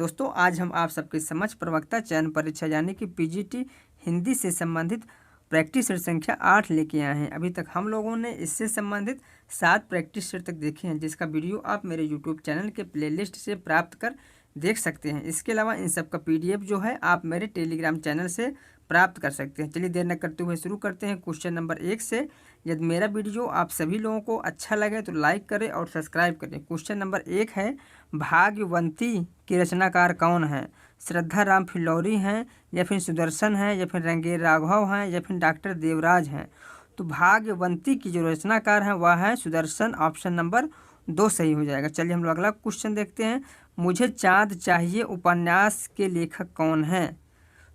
दोस्तों आज हम आप सबके समक्ष प्रवक्ता चयन परीक्षा यानी कि पीजीटी हिंदी से संबंधित प्रैक्टिस सेट संख्या 8 लेके आए हैं। अभी तक हम लोगों ने इससे संबंधित 7 प्रैक्टिस सेट तक देखे हैं, जिसका वीडियो आप मेरे यूट्यूब चैनल के प्लेलिस्ट से प्राप्त कर देख सकते हैं। इसके अलावा इन सब का पीडीएफ जो है आप मेरे टेलीग्राम चैनल से प्राप्त कर सकते हैं। चलिए देर न करते हुए शुरू करते हैं क्वेश्चन नंबर 1 से। यदि मेरा वीडियो आप सभी लोगों को अच्छा लगे तो लाइक करें और सब्सक्राइब करें। क्वेश्चन नंबर 1 है, भाग्यवंती की रचनाकार कौन है? श्रद्धा राम फिल्लौरी हैं, या फिर सुदर्शन हैं, या फिर रंगेर राघव हैं, या फिर डॉक्टर देवराज हैं। तो भाग्यवंती की जो रचनाकार है वह है सुदर्शन। ऑप्शन नंबर 2 सही हो जाएगा। चलिए हम लोग अगला क्वेश्चन देखते हैं। मुझे चाँद चाहिए उपन्यास के लेखक कौन हैं?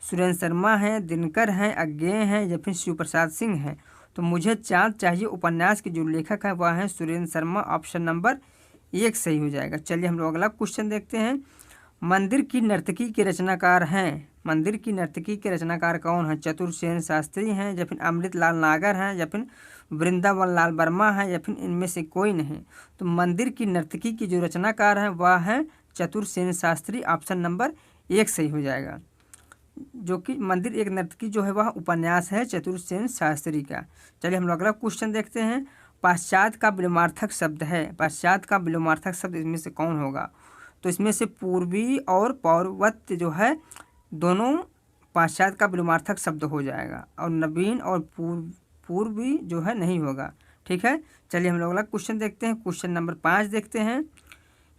सुरेंद्र शर्मा हैं, दिनकर हैं, अज्ञेय हैं, या फिर शिव प्रसाद सिंह हैं। तो मुझे चाँद चाहिए उपन्यास के जो लेखक है वह है सुरेंद्र शर्मा। ऑप्शन नंबर 1 सही हो जाएगा। चलिए हम लोग अगला क्वेश्चन देखते हैं। मंदिर की नर्तकी के रचनाकार हैं। मंदिर की नर्तकी के रचनाकार कौन है? चतुर्सेन शास्त्री हैं, या फिर अमृत लाल नागर हैं, या फिर वृंदावन लाल वर्मा हैं, या फिर इनमें से कोई नहीं। तो मंदिर की नर्तकी की जो रचनाकार हैं वह है चतुर्सेन शास्त्री। ऑप्शन नंबर 1 सही हो जाएगा। जो कि मंदिर एक नर्तकी जो है वह उपन्यास है चतुर्सेन शास्त्री का। चलिए हम लोग अगला क्वेश्चन देखते हैं। पाश्चात्य का विलोमार्थक शब्द है। पाश्चात्य का विलोमार्थक शब्द इसमें से कौन होगा? तो इसमें से पूर्वी और पौर्वत्य जो है दोनों पाश्चात्य का विलोमार्थक शब्द हो जाएगा, और नवीन और पूर्वी जो है नहीं होगा। ठीक है, चलिए हम लोग अगला क्वेश्चन देखते हैं। क्वेश्चन नंबर 5 देखते हैं।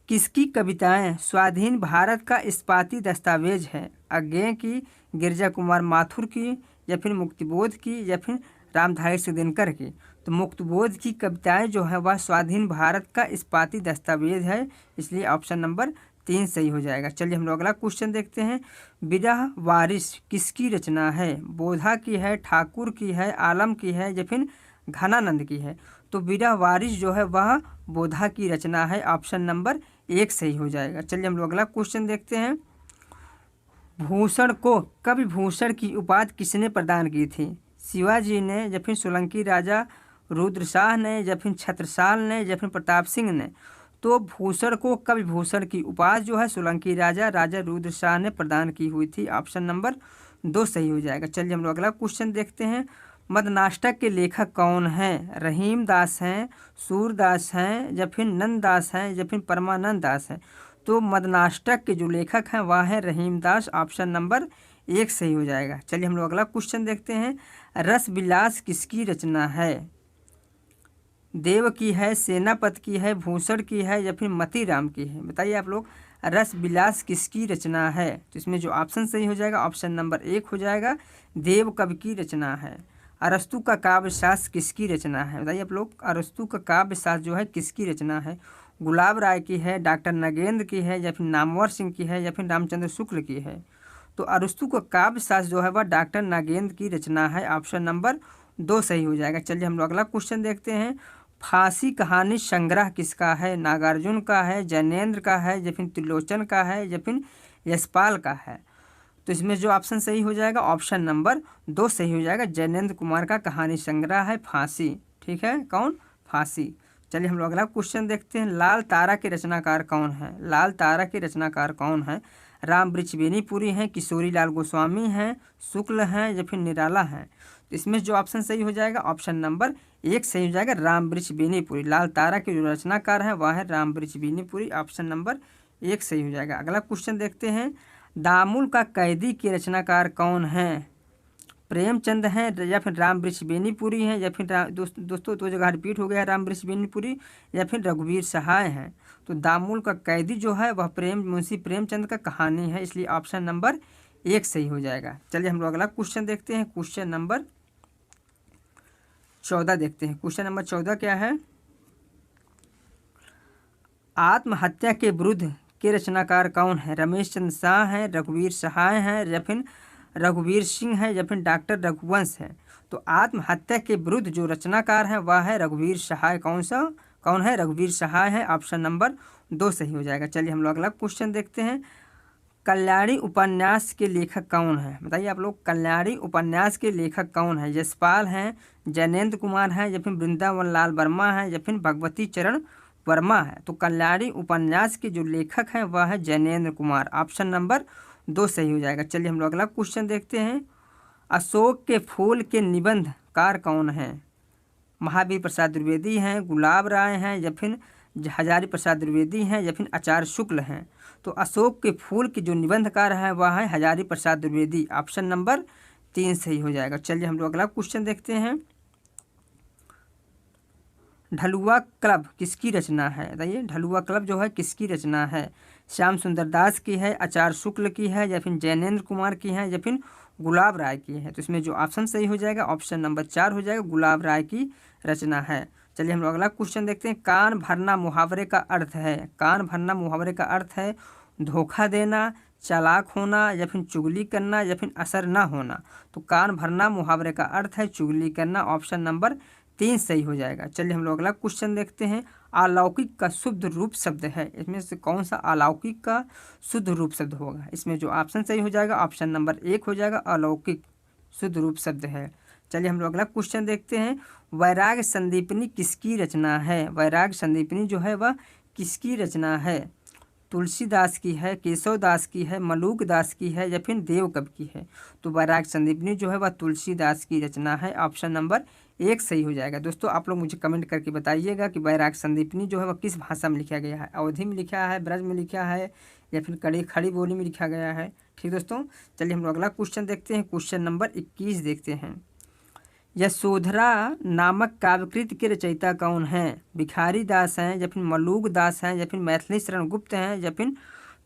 किसकी कविताएं स्वाधीन भारत का इस्पाती दस्तावेज है? अज्ञेय की, गिरजा कुमार माथुर की, या फिर मुक्तिबोध की, या फिर रामधारी सिंह दिनकर की। तो मुक्तिबोध की कविताएं जो है वह स्वाधीन भारत का इस्पाती दस्तावेज है, इसलिए ऑप्शन नंबर 3 सही हो जाएगा। चलिए हम लोग अगला क्वेश्चन देखते हैं। विरह वारिस किसकी रचना है? बोधा की है, ठाकुर की है, आलम की है, या फिर घनानंद की है। तो विरह वारिस जो है वह बोधा की रचना है। ऑप्शन नंबर 1 सही हो जाएगा। चलिए हम लोग अगला क्वेश्चन देखते हैं। भूषण को कवि भूषण की उपाधि किसने प्रदान की थी? शिवाजी ने, या फिर सोलंकी राजा रुद्रशाह ने, या फिर छत्रसाल ने, या फिर प्रताप सिंह ने। तो भूषण को कवि भूषण की उपाधि जो है सोलंकी राजा रुद्रशाह ने प्रदान की हुई थी। ऑप्शन नंबर 2 सही हो जाएगा। चलिए हम लोग अगला क्वेश्चन देखते हैं। मदनाष्टक के लेखक कौन हैं? रहीम दास हैं, सूरदास हैं, या फिर नंददास हैं, या फिर परमानंद दास हैं। तो मदनाष्टक के जो लेखक हैं वह है रहीम दास। ऑप्शन नंबर 1 सही हो जाएगा। चलिए हम लोग अगला क्वेश्चन देखते हैं। रस विलास किसकी रचना है? देव की है, सेनापति की है, भूषण की है, या फिर मतीराम की है। बताइए आप लोग, रस विलास किसकी रचना है? तो इसमें जो ऑप्शन सही हो जाएगा ऑप्शन नंबर 1 हो जाएगा, देव कवि की रचना है। अरस्तु का काव्य शास्त्र किसकी रचना है? बताइए आप लोग, अरस्तु का काव्य शास्त्र जो है किसकी रचना है? गुलाब राय की है, डॉक्टर नगेंद्र की है, या फिर नामवर सिंह की है, या फिर रामचंद्र शुक्ल की है। तो अरस्तु का काव्य शास्त्र जो है वह डॉक्टर नगेंद्र की रचना है। ऑप्शन नंबर 2 सही हो जाएगा। चलिए हम लोग अगला क्वेश्चन देखते हैं। फांसी कहानी संग्रह किसका है? नागार्जुन का है, जैनेन्द्र का है, या फिर त्रिलोचन का है, या फिर यशपाल का है। तो इसमें जो ऑप्शन सही हो जाएगा ऑप्शन नंबर 2 सही हो जाएगा। जैनेन्द्र कुमार का कहानी संग्रह है फांसी। ठीक है, कौन? फांसी। चलिए हम लोग अगला क्वेश्चन देखते हैं। लाल तारा के रचनाकार कौन है? लाल तारा के रचनाकार कौन है? राम वृक्ष बेनीपुरी हैं, किशोरी लाल गोस्वामी हैं, शुक्ल हैं, या फिर निराला हैं। तो इसमें जो ऑप्शन सही हो जाएगा ऑप्शन नंबर 1 सही हो जाएगा, राम वृक्ष बेनीपुरी। लाल तारा के जो रचनाकार हैं वह है राम वृक्ष बेनीपुरी। ऑप्शन नंबर 1 सही हो जाएगा। अगला क्वेश्चन देखते हैं। दामुल का कैदी के रचनाकार कौन है? प्रेमचंद हैं, या फिर राम वृक्ष बेनीपुरी हैं, या फिर दोस्तों 2 जगह रिपीट हो गया है राम वृक्ष बेनीपुरी, या फिर रघुवीर सहाय हैं। तो दामुल का कैदी जो है वह मुंशी प्रेमचंद का कहानी है, इसलिए ऑप्शन नंबर 1 सही हो जाएगा। चलिए हम लोग अगला क्वेश्चन देखते हैं। क्वेश्चन नंबर 14 देखते हैं। क्वेश्चन नंबर 14 क्या है? आत्महत्या के विरुद्ध के रचनाकार कौन है? रमेश चंद्र शाह हैं, रघुवीर सहाय हैं, या फिर रघुवीर सिंह है, या फिर डॉक्टर रघुवंश है। तो आत्महत्या के विरुद्ध जो रचनाकार है वह है रघुवीर सहाय। कौन है? रघुवीर सहाय है। ऑप्शन नंबर 2 सही हो जाएगा। चलिए हम लोग अगला क्वेश्चन देखते हैं। कल्याणी उपन्यास के लेखक कौन है? बताइए आप लोग, कल्याणी उपन्यास के लेखक कौन है? यशपाल हैं, जैनेन्द्र कुमार हैं, या फिर वृंदावन लाल वर्मा हैं, या फिर भगवती चरण वर्मा है। तो कल्याणी उपन्यास के जो लेखक हैं वह है जैनेन्द्र कुमार। ऑप्शन नंबर 2 सही हो जाएगा। चलिए हम लोग अगला क्वेश्चन देखते हैं। अशोक के फूल के निबंधकार कौन हैं? महावीर प्रसाद द्विवेदी हैं, गुलाब राय हैं, या फिर हजारी प्रसाद द्विवेदी हैं, या फिर आचार्य शुक्ल हैं। तो अशोक के फूल के जो निबंधकार हैं वह है हजारी प्रसाद द्विवेदी। ऑप्शन नंबर 3 सही हो जाएगा। चलिए हम लोग अगला क्वेश्चन देखते हैं। ढलुआ क्लब किसकी रचना है? बताइए, ढलुआ क्लब जो है किसकी रचना है? श्याम सुंदर दास की है, आचार्य शुक्ल की है, या फिर जैनेन्द्र कुमार की है, या फिर गुलाब राय की है? तो इसमें जो ऑप्शन सही हो जाएगा ऑप्शन नंबर 4 हो जाएगा, गुलाब राय की रचना है। चलिए हम लोग अगला क्वेश्चन देखते हैं। कान भरना मुहावरे का अर्थ है? कान भरना मुहावरे का अर्थ है धोखा देना, चालाक होना, या फिर चुगली करना, या फिर असर ना होना। तो कान भरना मुहावरे का अर्थ है चुगली करना। ऑप्शन नंबर 3 सही हो जाएगा। चलिए हम लोग अगला क्वेश्चन देखते हैं। अलौकिक का शुद्ध रूप शब्द है, इसमें से कौन सा अलौकिक का शुद्ध रूप शब्द होगा? इसमें जो ऑप्शन सही हो जाएगा ऑप्शन नंबर 1 हो जाएगा, अलौकिक शुद्ध रूप शब्द है। चलिए हम लोग अगला क्वेश्चन देखते हैं। वैराग्य संदीपनी किसकी रचना है? वैराग्य संदीपनी जो है वह किसकी रचना है? तुलसीदास की है, केशवदास की है, मलूक दास की है, या फिर देवकवि की है? तो वैराग्य संदीपनी जो है वह तुलसीदास की रचना है। ऑप्शन नंबर 1 सही हो जाएगा। दोस्तों आप लोग मुझे कमेंट करके बताइएगा कि वैराग्य संदीपनी जो है वह किस भाषा में लिखा गया है? अवधी में लिखा है, ब्रज में लिखा है, या फिर खड़ी बोली में लिखा गया है? ठीक दोस्तों, चलिए हम लोग अगला क्वेश्चन देखते हैं। क्वेश्चन नंबर 21 देखते हैं। यशोधरा नामक काव्यकृत के रचयिता कौन हैं? भिखारी दास हैं, या फिर मलूक दास हैं, या फिर मैथिली शरण गुप्त हैं, या फिर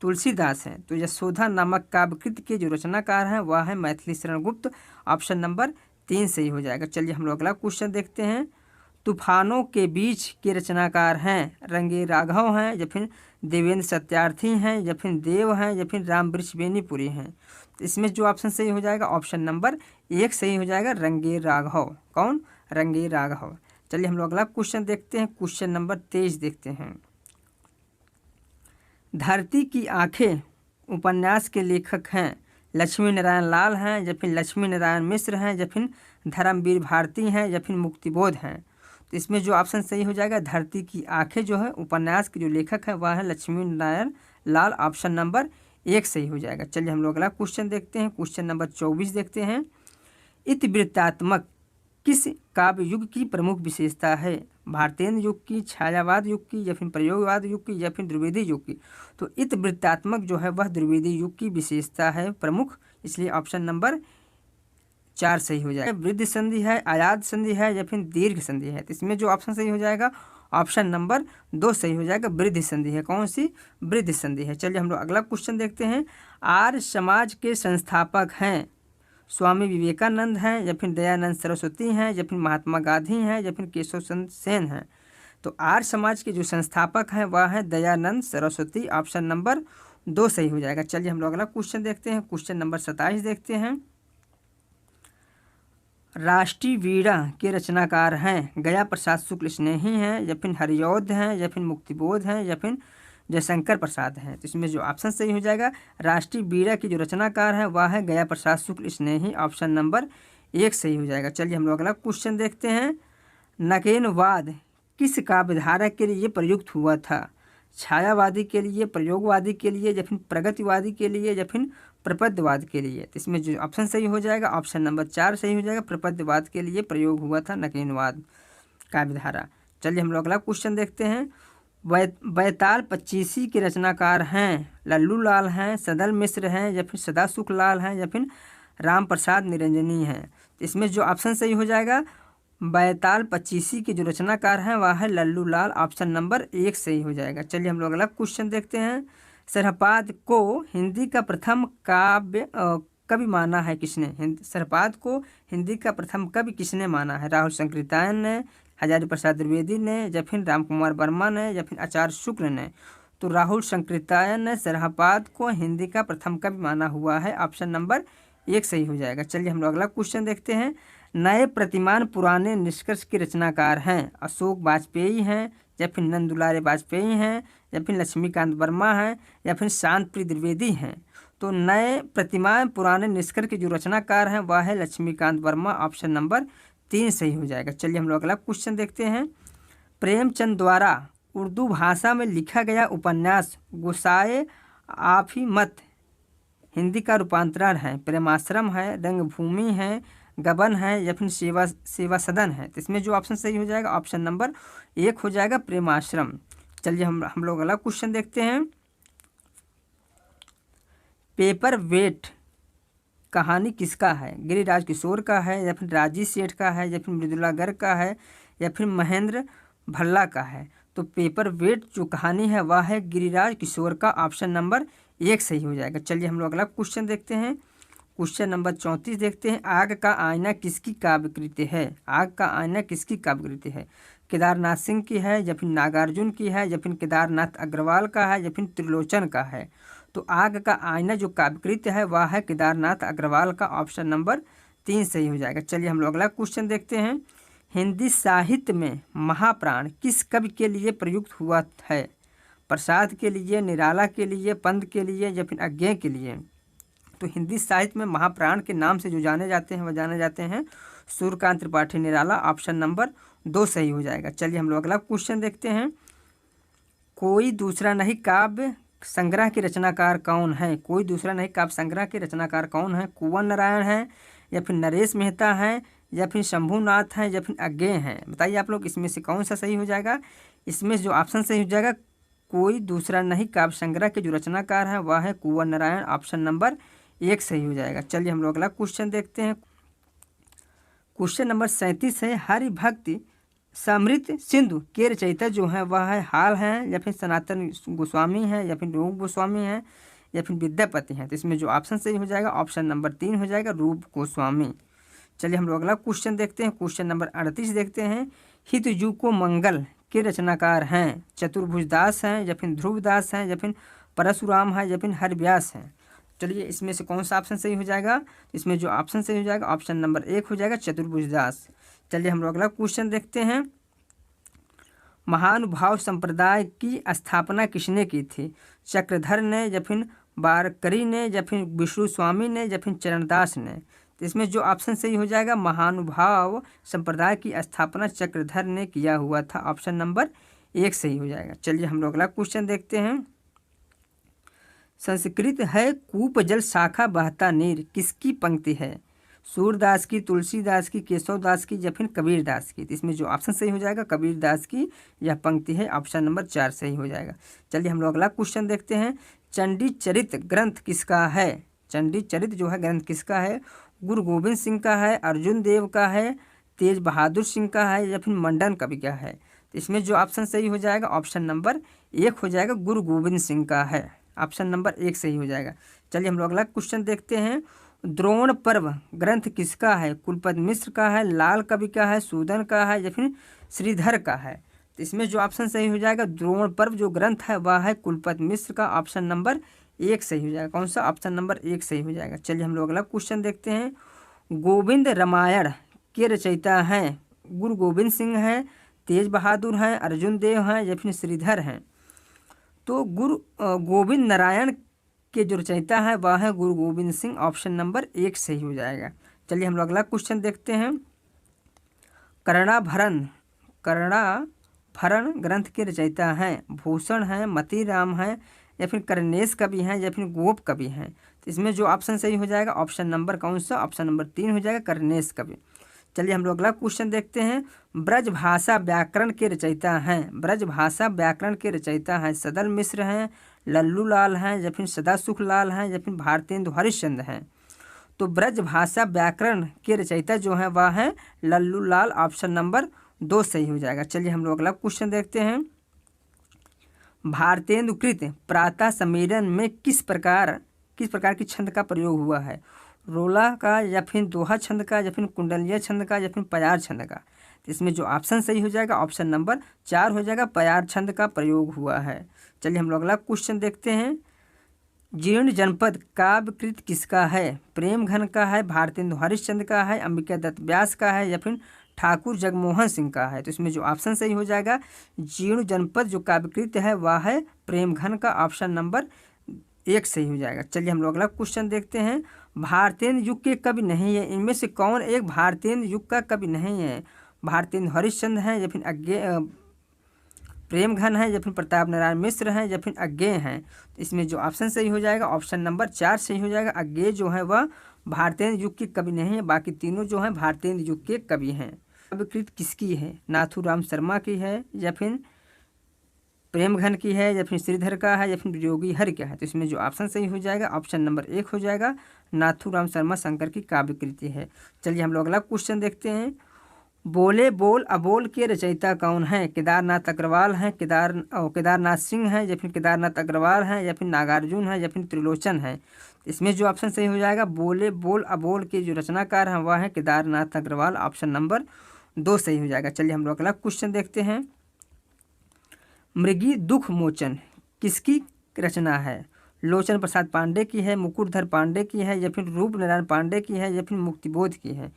तुलसीदास हैं? तो यशोधरा नामक काव्यकृत के जो रचनाकार हैं वह है मैथिली शरण गुप्त। ऑप्शन नंबर 3 सही हो जाएगा। चलिए हम लोग अगला क्वेश्चन देखते हैं। तूफानों के बीच के रचनाकार हैं? रंगे राघव हैं, या फिर देवेंद्र सत्यार्थी हैं, या फिर देव हैं, या फिर राम वृक्ष बेनीपुरी हैं? तो इसमें जो ऑप्शन सही हो जाएगा ऑप्शन नंबर 1 सही हो जाएगा, रंगे राघव। कौन? रंगे राघव। चलिए हम लोग अगला क्वेश्चन देखते हैं। क्वेश्चन नंबर 23 देखते हैं। धरती की आंखें उपन्यास के लेखक हैं? लक्ष्मी नारायण लाल हैं, या फिर लक्ष्मी नारायण मिश्र हैं, या फिर धर्मवीर भारती हैं, या फिर मुक्तिबोध हैं? तो इसमें जो ऑप्शन सही हो जाएगा धरती की आंखें जो है उपन्यास के जो लेखक है वह है लक्ष्मी नारायण लाल। ऑप्शन नंबर 1 सही हो जाएगा। चलिए हम लोग अगला क्वेश्चन देखते हैं। क्वेश्चन नंबर 24 देखते हैं। इतिवृत्तात्मक किस काव्य युग की प्रमुख विशेषता है? भारतेंद्र युग की, छायावाद युग की, या फिर प्रयोगवाद युग की, या फिर द्विवेदी युग की? तो इतिवृत्तात्मक जो है वह द्विवेदी युग की विशेषता है प्रमुख, इसलिए ऑप्शन नंबर 4 सही हो जाएगा। वृद्ध संधि है, आयात संधि है, या फिर दीर्घ संधि है? तो इसमें जो ऑप्शन सही हो जाएगा ऑप्शन नंबर 2 सही हो जाएगा, वृद्ध संधि है। कौन सी? वृद्ध संधि है। चलिए हम लोग अगला क्वेश्चन देखते हैं। आर्य समाज के संस्थापक हैं? स्वामी विवेकानंद हैं, या फिर दयानंद सरस्वती हैं, या फिर महात्मा गांधी हैं, या फिर केशव चंद्र सेन हैं? तो आर्य समाज के जो संस्थापक हैं वह है दयानंद सरस्वती। ऑप्शन नंबर 2 सही हो जाएगा। चलिए हम लोग अगला क्वेश्चन देखते हैं। क्वेश्चन नंबर 27 देखते हैं। राष्ट्रीय वीणा के रचनाकार हैं? गया प्रसाद शुक्ल स्नेही हैं, या फिर हरिऔध हैं, या फिर मुक्तिबोध हैं, या फिर जयशंकर प्रसाद हैं? तो इसमें जो ऑप्शन सही हो जाएगा राष्ट्रीय वीणा की जो रचनाकार है वह है गया प्रसाद शुक्ल स्नेही। ऑप्शन नंबर 1 सही हो जाएगा। चलिए हम लोग अगला क्वेश्चन देखते हैं। नकेनवाद किस काव्यधारा के लिए प्रयुक्त हुआ था? छायावादी के लिए, प्रयोगवादी के लिए, या फिर प्रगतिवादी के लिए, या फिर प्रपद्यवाद के लिए? तो इसमें जो ऑप्शन सही हो जाएगा ऑप्शन नंबर 4 सही हो जाएगा, प्रपद्यवाद के लिए प्रयोग हुआ था नकेनवाद काव्यधारा। चलिए हम लोग अगला क्वेश्चन देखते हैं। बैताल पच्चीसी के रचनाकार हैं? लल्लू लाल हैं, सदल मिश्र हैं, या फिर सदासुख लाल हैं, या फिर राम प्रसाद निरंजनी हैं? तो इसमें जो ऑप्शन सही हो जाएगा बैताल पच्चीसी के जो रचनाकार हैं वह है लल्लू लाल। ऑप्शन नंबर 1 सही हो जाएगा। चलिए हम लोग अगला क्वेश्चन देखते हैं। सरहपाद को हिंदी का प्रथम काव्य कवि माना है किसने? सरहपाद को हिंदी का प्रथम कवि किसने माना है? राहुल संकृतायन ने, हजारी प्रसाद द्विवेदी ने, या फिर राम कुमार वर्मा ने, या फिर आचार्य शुक्ल ने? तो राहुल संकृतायन ने सरहपाद को हिंदी का प्रथम कवि माना हुआ है। ऑप्शन नंबर 1 सही हो जाएगा। चलिए हम लोग अगला क्वेश्चन देखते हैं। नए प्रतिमान पुराने निष्कर्ष के रचनाकार हैं? अशोक वाजपेयी हैं, या फिर नंदुलारे वाजपेयी हैं, या फिर लक्ष्मीकांत वर्मा हैं, या फिर शांतप्रिय द्विवेदी हैं? तो नए प्रतिमान पुराने निष्कर्ष के जो रचनाकार हैं वह है लक्ष्मीकांत वर्मा। ऑप्शन नंबर 3 सही हो जाएगा। चलिए हम लोग अगला क्वेश्चन देखते हैं। प्रेमचंद द्वारा उर्दू भाषा में लिखा गया उपन्यास गुस्साए आफी मत हिंदी का रूपांतरण है प्रेमाश्रम है, रंगभूमि है, गबन है या फिर सेवा सदन है। तो इसमें जो ऑप्शन सही हो जाएगा ऑप्शन नंबर 1 हो जाएगा प्रेमाश्रम। चलिए हम लोग अगला क्वेश्चन देखते हैं। पेपर वेट कहानी किसका है? गिरिराज किशोर का है या फिर राजीव सेठ का है या फिर मृदुला गर्ग का है या फिर महेंद्र भल्ला का है? तो पेपर वेट जो कहानी है वह है गिरिराज किशोर का, ऑप्शन नंबर 1 सही हो जाएगा। चलिए हम लोग अगला क्वेश्चन देखते हैं। क्वेश्चन नंबर 34 देखते हैं। आग का आईना किसकी काव्यकृति है? आग का आईना किसकी काव्यकृति है? केदारनाथ सिंह की है या फिर नागार्जुन की है या फिर केदारनाथ अग्रवाल का है या फिर त्रिलोचन का है? तो आग का आईना जो काव्यकृति है वह है केदारनाथ अग्रवाल का, ऑप्शन नंबर 3 सही हो जाएगा। चलिए हम लोग अगला क्वेश्चन देखते हैं। हिंदी साहित्य में महाप्राण किस कवि के लिए प्रयुक्त हुआ है? प्रसाद के लिए, निराला के लिए, पंत के लिए या फिर अज्ञेय के लिए? तो हिंदी साहित्य में महाप्राण के नाम से जो जाने जाते हैं वह जाने जाते हैं सूर्यकांत त्रिपाठी निराला, ऑप्शन नंबर 2 सही हो जाएगा। चलिए हम लोग अगला क्वेश्चन देखते हैं। कोई दूसरा नहीं काव्य संग्रह के रचनाकार कौन है? कोई दूसरा नहीं काव्य संग्रह के रचनाकार कौन है? कुंवर नारायण है या फिर नरेश मेहता है या फिर शंभुनाथ है या फिर अज्ञेय है? बताइए आप लोग इसमें से कौन सा सही हो जाएगा? इसमें जो ऑप्शन सही हो जाएगा कोई दूसरा नहीं काव्य संग्रह के जो रचनाकार है वह है कुंवर नारायण, ऑप्शन नंबर 1 सही हो जाएगा। चलिए हम लोग अगला क्वेश्चन देखते हैं। क्वेश्चन नंबर 37 है। हरिभक्ति समृत सिंधु के रचयिता जो है वह है हाल हैं या फिर सनातन गोस्वामी है या फिर रूप गोस्वामी है या फिर विद्यापति हैं? तो इसमें जो ऑप्शन सही हो जाएगा ऑप्शन नंबर 3 हो जाएगा रूप गोस्वामी। चलिए हम लोग अगला क्वेश्चन देखते हैं। क्वेश्चन नंबर 38 देखते हैं। हितजू को मंगल के रचनाकार हैं चतुर्भुज दास हैं या फिर ध्रुवदास हैं या फिर परशुराम है या फिर हरिव्यास हैं? चलिए इसमें से कौन सा ऑप्शन सही हो जाएगा? इसमें जो ऑप्शन सही हो जाएगा ऑप्शन नंबर 1 हो जाएगा चतुर्भुज दास। चलिए हम लोग अगला क्वेश्चन देखते हैं। महानुभाव संप्रदाय की स्थापना किसने की थी? चक्रधर ने या फिर वारकरी ने या फिर विष्णु स्वामी ने या फिर चरणदास ने? तो इसमें जो ऑप्शन सही हो जाएगा महानुभाव संप्रदाय की स्थापना चक्रधर ने किया हुआ था, ऑप्शन नंबर 1 सही हो जाएगा। चलिए हम लोग अगला क्वेश्चन देखते हैं। संस्कृत है कूप जल शाखा बहता नीर किसकी पंक्ति है? सूरदास की, तुलसीदास की, केशवदास की या फिर कबीरदास की? तो इसमें जो ऑप्शन सही हो जाएगा कबीरदास की यह पंक्ति है, ऑप्शन नंबर 4 सही हो जाएगा। चलिए हम लोग अगला क्वेश्चन देखते हैं। चंडी चरित ग्रंथ किसका है? चंडी चरित जो है ग्रंथ किसका है? गुरु गोविंद सिंह का है, अर्जुन देव का है, तेज बहादुर सिंह का है या फिर मंडन कवि का है? तो इसमें जो ऑप्शन सही हो जाएगा ऑप्शन नंबर 1 हो जाएगा गुरु गोविंद सिंह का है, ऑप्शन नंबर 1 सही हो जाएगा। चलिए हम लोग अगला क्वेश्चन देखते हैं। द्रोण पर्व ग्रंथ किसका है? कुलपति मिश्र का है, लाल कवि का है, सूदन का है या फिर श्रीधर का है? तो इसमें जो ऑप्शन सही हो जाएगा द्रोण पर्व जो ग्रंथ है वह है कुलपति मिश्र का, ऑप्शन नंबर 1 सही हो जाएगा। कौन सा? ऑप्शन नंबर 1 सही हो जाएगा। चलिए हम लोग अगला क्वेश्चन देखते हैं। गोविंद रामायण के रचयिता हैं गुरु गोविंद सिंह हैं, तेज बहादुर हैं, अर्जुन देव हैं या फिर श्रीधर हैं? तो गुरु गोविंद नारायण के जो रचयिता है वह है गुरु गोविंद सिंह, ऑप्शन नंबर 1 सही हो जाएगा। चलिए हम लोग अगला क्वेश्चन देखते हैं। कर्णाभरण ग्रंथ के रचयिता हैं भूषण हैं, मतीराम हैं या फिर करनेश कवि हैं या फिर गोप कवि हैं? तो इसमें जो ऑप्शन सही हो जाएगा ऑप्शन नंबर कौन सा? ऑप्शन नंबर 3 हो जाएगा करनेश कवि। चलिए हम लोग अगला क्वेश्चन देखते हैं। ब्रजभाषा व्याकरण के रचयिता हैं ब्रजभाषा व्याकरण के रचयिता हैं सदल मिश्र हैं, लल्लू लाल हैं या फिर सदासुख लाल हैं या फिर भारतेंदु हरिश्चंद्र हैं? तो ब्रजभाषा व्याकरण के रचयिता जो हैं वह हैं लल्लू लाल, ऑप्शन नंबर 2 सही हो जाएगा। चलिए हम लोग अगला क्वेश्चन देखते हैं। भारतेंदुकृत प्रातः सम्मेलन में किस प्रकार की छंद का प्रयोग हुआ है? रोला का या फिर दोहा छंद का या फिर कुंडलिया छंद का या फिर प्यार छंद का? तो इसमें जो ऑप्शन सही हो जाएगा ऑप्शन नंबर 4 हो जाएगा, प्यार छंद का प्रयोग हुआ है। चलिए हम लोग अगला क्वेश्चन देखते हैं। जीर्ण जनपद काव्यकृत किसका है? प्रेम घन का है, भारतेंदु हरिश्चंद्र का है, अंबिका दत्त व्यास का है या फिर ठाकुर जगमोहन सिंह का है? तो इसमें जो ऑप्शन सही हो जाएगा जीर्ण जनपद जो काव्यकृत है वह है प्रेम घन का, ऑप्शन नंबर 1 सही हो जाएगा। चलिए हम लोग अगला क्वेश्चन देखते हैं। भारतेंदु युग के कवि नहीं है, इनमें से कौन एक भारतेंदु युग का कवि नहीं है? भारतेंदु हरिश्चंद्र हैं या फिर प्रेम घन है या फिर प्रताप नारायण मिश्र हैं या फिर अज्ञेय हैं। तो इसमें जो ऑप्शन सही हो जाएगा ऑप्शन नंबर 4 सही हो जाएगा। अज्ञेय जो है वह भारतेंद्र युग के कवि नहीं है, बाकी तीनों जो हैं भारतेंद्र युग के कवि हैं। काव्यकृत किसकी है? नाथूराम शर्मा की है या फिर प्रेमघन की है या फिर श्रीधर का है या फिर वियोगी हर का है। तो इसमें जो ऑप्शन सही हो जाएगा ऑप्शन नंबर 1 हो जाएगा, नाथूराम शर्मा शंकर की काव्यकृति है। चलिए हम लोग अगला क्वेश्चन देखते हैं। बोले बोल अबोल के रचयिता कौन है? केदारनाथ अग्रवाल हैं, केदारनाथ सिंह हैं या फिर केदारनाथ अग्रवाल हैं या फिर नागार्जुन है या फिर त्रिलोचन है। इसमें जो ऑप्शन सही हो जाएगा बोले बोल अबोल के जो रचनाकार हैं वह है केदारनाथ अग्रवाल, ऑप्शन नंबर 2 सही हो जाएगा। चलिए हम लोग अगला क्वेश्चन देखते हैं। मृगी दुख मोचन किसकी रचना है? लोचन प्रसाद पांडे की है, मुकुटधर पांडे की है या फिर रूप नारायण पांडे की है या फिर मुक्तिबोध की है।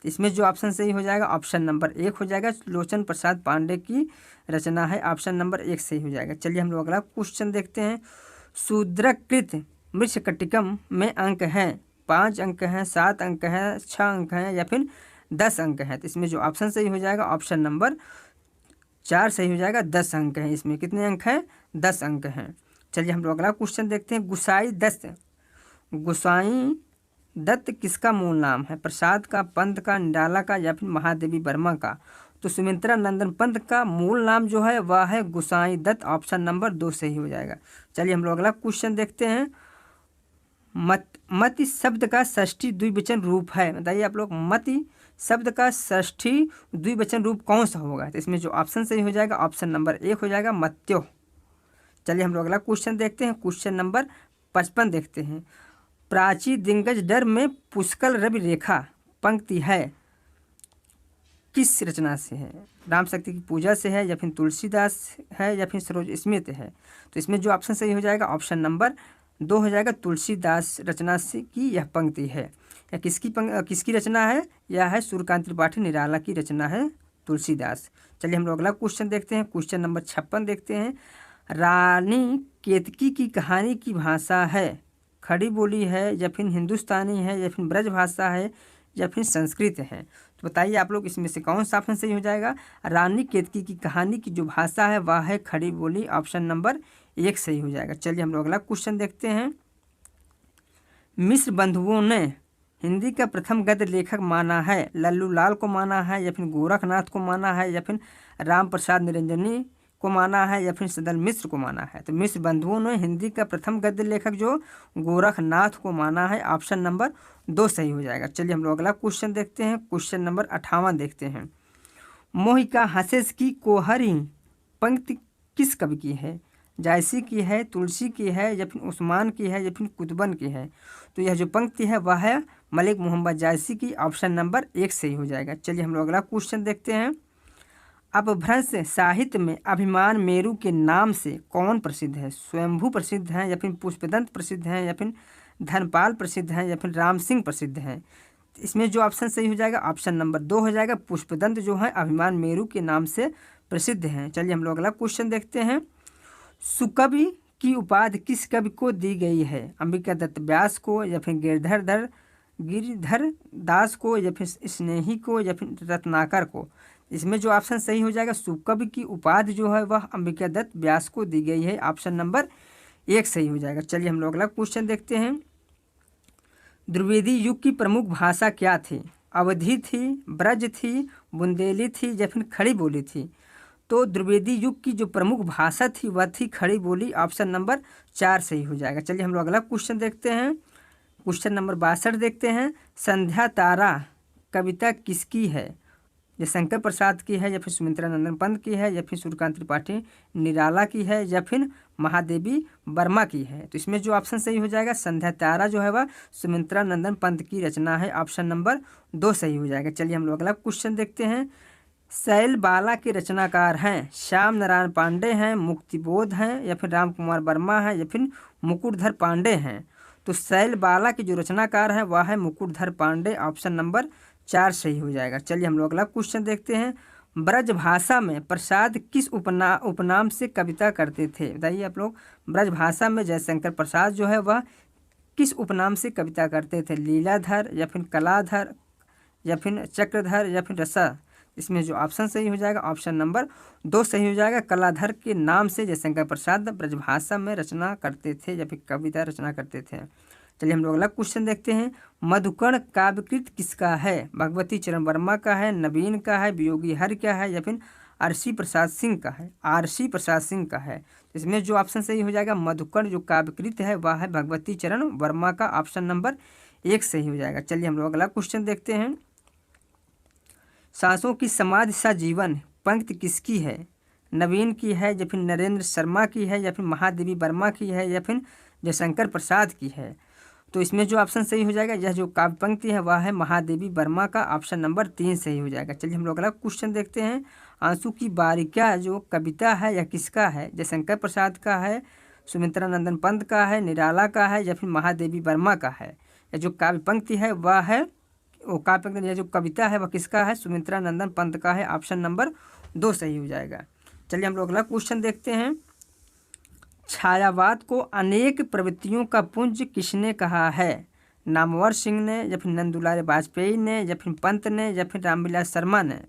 तो इसमें जो ऑप्शन सही हो जाएगा ऑप्शन नंबर 1 हो जाएगा, लोचन प्रसाद पांडे की रचना है, ऑप्शन नंबर 1 सही हो जाएगा। चलिए हम लोग अगला क्वेश्चन देखते हैं। शूद्रकृत मृच्छकटिकम में अंक हैं, 5 अंक हैं, 7 अंक हैं, 6 अंक हैं या फिर 10 अंक हैं। तो इसमें जो ऑप्शन सही हो जाएगा ऑप्शन नंबर 4 सही हो जाएगा, 10 अंक हैं। इसमें कितने अंक हैं? 10 अंक हैं। चलिए हम लोग अगला क्वेश्चन देखते हैं। गुसाई दत्त किसका मूल नाम है? प्रसाद का, पंत का, निराला का या फिर महादेवी वर्मा का। तो सुमित्रा नंदन पंत का मूल नाम जो है वह है गुसाई दत्त, ऑप्शन नंबर 2 सही हो जाएगा। चलिए हम लोग अगला क्वेश्चन देखते हैं। मति शब्द का षष्ठी द्विवचन रूप है, बताइए आप लोग मति शब्द का षष्ठी द्विवचन रूप कौन सा होगा? तो इसमें जो ऑप्शन सही हो जाएगा ऑप्शन नंबर 1 हो जाएगा, मत्यो। चलिए हम लोग अगला क्वेश्चन देखते हैं। क्वेश्चन नंबर 55 देखते हैं। प्राची दिग्गज डर में पुष्कल रवि रेखा पंक्ति है किस रचना से है? राम शक्ति की पूजा से है या फिर तुलसीदास है या फिर सरोज स्मित है। तो इसमें जो ऑप्शन सही हो जाएगा ऑप्शन नंबर 2 हो जाएगा, तुलसीदास रचना से की यह पंक्ति है। या किसकी रचना है? यह है सूर्यकांत त्रिपाठी निराला की रचना है, तुलसीदास। चलिए हम लोग अगला क्वेश्चन देखते हैं। क्वेश्चन नंबर 56 देखते हैं। रानी केतकी की कहानी की भाषा है, खड़ी बोली है या फिर हिंदुस्तानी है या फिर ब्रज भाषा है या फिर संस्कृत है। तो बताइए आप लोग इसमें से कौन सा ऑप्शन सही हो जाएगा? रानी केतकी की कहानी की जो भाषा है वह है खड़ी बोली, ऑप्शन नंबर 1 सही हो जाएगा। चलिए हम लोग अगला क्वेश्चन देखते हैं। मिश्र बंधुओं ने हिंदी का प्रथम गद्य लेखक माना है, लल्लू लाल को माना है या फिर गोरखनाथ को माना है या फिर राम प्रसाद निरंजनी को माना है या फिर सदन मिश्र को माना है। तो मिश्र बंधुओं ने हिंदी का प्रथम गद्य लेखक जो गोरखनाथ को माना है, ऑप्शन नंबर 2 सही हो जाएगा। चलिए हम लोग अगला क्वेश्चन देखते हैं। क्वेश्चन नंबर 58 देखते हैं। मोहिका हंसेस की कोहरी पंक्ति किस कवि की है? जायसी की है, तुलसी की है या फिर उस्मान की है या फिर कुतुबन की है। तो यह जो पंक्ति है वह है मलिक मोहम्मद जायसी की, ऑप्शन नंबर 1 सही हो जाएगा। चलिए हम लोग अगला क्वेश्चन देखते हैं। अपभ्रंश साहित्य में अभिमान मेरु के नाम से कौन प्रसिद्ध है? स्वयंभू प्रसिद्ध हैं या फिर पुष्पदंत प्रसिद्ध हैं या फिर धनपाल प्रसिद्ध हैं या फिर राम सिंह प्रसिद्ध हैं। इसमें जो ऑप्शन सही हो जाएगा ऑप्शन नंबर 2 हो जाएगा, पुष्पदंत जो है अभिमान मेरु के नाम से प्रसिद्ध हैं। चलिए हम लोग अगला क्वेश्चन देखते हैं। सुकवि की उपाधि किस कवि को दी गई है? अंबिका दत्त व्यास को या फिर गिरिधर दास को या फिर स्नेही को या फिर रत्नाकर को। इसमें जो ऑप्शन सही हो जाएगा सुकवि की उपाधि जो है वह अंबिका दत्त व्यास को दी गई है, ऑप्शन नंबर 1 सही हो जाएगा। चलिए हम लोग अगला क्वेश्चन देखते हैं। द्विवेदी युग की प्रमुख भाषा क्या थी? अवधी थी, ब्रज थी, बुंदेली थी या फिर खड़ी बोली थी। तो द्विवेदी युग की जो प्रमुख भाषा थी वह थी खड़ी बोली, ऑप्शन नंबर 4 सही हो जाएगा। चलिए हम लोग अगला क्वेश्चन देखते हैं। क्वेश्चन नंबर 62 देखते हैं। संध्या तारा कविता किसकी है? ये शंकर प्रसाद की है या फिर सुमित्रा नंदन पंत की है या फिर सूर्यकांत त्रिपाठी निराला की है या फिर महादेवी वर्मा की है। तो इसमें जो ऑप्शन सही हो जाएगा संध्या तारा जो है वह सुमित्रा नंदन पंत की रचना है, ऑप्शन नंबर 2 सही हो जाएगा। चलिए हम लोग अगला क्वेश्चन देखते हैं। शैल बाला के रचनाकार हैं, श्याम नारायण पांडे हैं, मुक्तिबोध हैं या फिर राम कुमार वर्मा है या फिर मुकुटधर पांडे हैं। तो शैल बाला के जो रचनाकार है वह है मुकुटधर पांडे, ऑप्शन नंबर 4 सही हो जाएगा। चलिए हम लोग अगला क्वेश्चन देखते हैं। ब्रज भाषा में प्रसाद किस उपनाम से कविता करते थे? बताइए आप लोग। ब्रज भाषा में जयशंकर प्रसाद जो है वह किस उपनाम से कविता करते थे? लीलाधर या फिर कलाधर या फिर चक्रधर या फिर रसा। इसमें जो ऑप्शन सही हो जाएगा ऑप्शन नंबर 2 सही हो जाएगा। कलाधर के नाम से जयशंकर प्रसाद ब्रजभाषा में रचना करते थे या फिर कविता रचना करते थे। चलिए हम लोग अगला क्वेश्चन देखते हैं। मधुकर्ण काव्यकृत किसका है? भगवती चरण वर्मा का है, नवीन का है, वियोगी हर का है या फिर आरसी प्रसाद सिंह का है? आरसी प्रसाद सिंह का है। इसमें जो ऑप्शन सही हो जाएगा मधुकर्ण जो काव्यकृत है वह है भगवती चरण वर्मा का, ऑप्शन नंबर 1 सही हो जाएगा। चलिए हम लोग अगला क्वेश्चन देखते हैं। सांसों की समाधि सा जीवन पंक्ति किसकी है? नवीन की है या फिर नरेंद्र शर्मा की है या फिर महादेवी वर्मा की है या फिर जयशंकर प्रसाद की है? तो इसमें जो ऑप्शन सही हो जाएगा यह जो काव्य पंक्ति है वह है महादेवी वर्मा का, ऑप्शन नंबर 3 सही हो जाएगा। चलिए हम लोग अगला क्वेश्चन देखते हैं। आंसू की बारिका जो कविता है यह किसका है? जयशंकर प्रसाद का है, सुमित्रा नंदन पंत का है, निराला का है या फिर महादेवी वर्मा का है? यह जो काव्य पंक्ति है वह है वो काव्य पंक्ति, यह जो कविता है वह किसका है? सुमित्रा नंदन पंत का है, ऑप्शन नंबर 2 सही हो जाएगा। चलिए हम लोग अगला क्वेश्चन देखते हैं। छायावाद को अनेक प्रवृत्तियों का पुंज किसने कहा है? नामवर सिंह ने या फिर नंदुलाल वाजपेयी ने या फिर पंत ने या फिर रामविलास शर्मा ने?